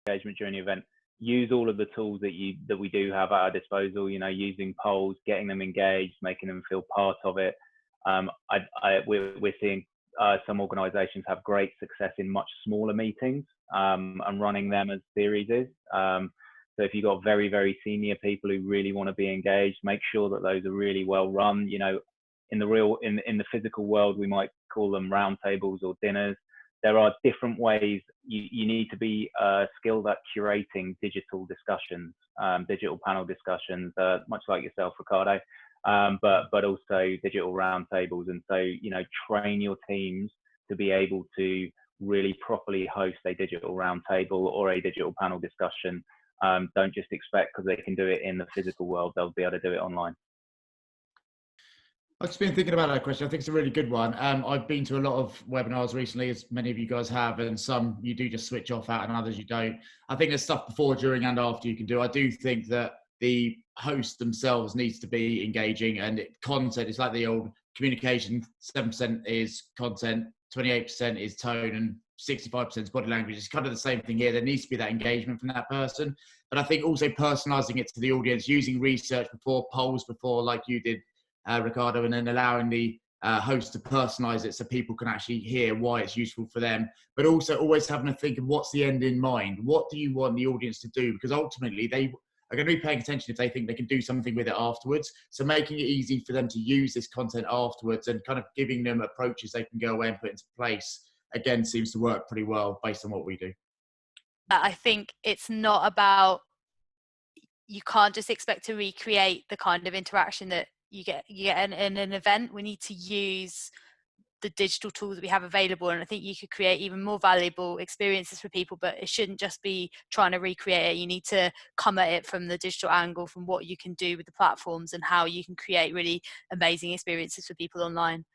engagement during the event, use all of the tools that we do have at our disposal. You know, using polls, getting them engaged, making them feel part of it. We're seeing some organisations have great success in much smaller meetings and running them as series. So if you've got very, very senior people who really want to be engaged, make sure that those are really well run. You know, in the physical world, we might call them roundtables or dinners. There are different ways. You need to be skilled at curating digital discussions, digital panel discussions, much like yourself, Ricardo, but also digital roundtables. And so, you know, train your teams to be able to really properly host a digital roundtable or a digital panel discussion. Don't just expect because they can do it in the physical world, they'll be able to do it online. I've just been thinking about that question. I think it's a really good one. I've been to a lot of webinars recently, as many of you guys have, and some you do just switch off at and others you don't. I think there's stuff before, during and after you can do. I do think that the host themselves needs to be engaging, and content is like the old communication. 7% is content, 28% is tone, and 65% is body language. It's kind of the same thing here. There needs to be that engagement from that person. But I think also personalizing it to the audience, using research before, polls before, like you did, Ricardo, and then allowing the host to personalize it so people can actually hear why it's useful for them, but also always having to think of what's the end in mind. What do you want the audience to do? Because ultimately they are going to be paying attention if they think they can do something with it afterwards. So making it easy for them to use this content afterwards and kind of giving them approaches they can go away and put into place, again, seems to work pretty well based on what we do. I think it's not about, you can't just expect to recreate the kind of interaction that you get in an event. We need to use the digital tools that we have available, and I think you could create even more valuable experiences for people, but it shouldn't just be trying to recreate it. You need to come at it from the digital angle, from what you can do with the platforms and how you can create really amazing experiences for people online.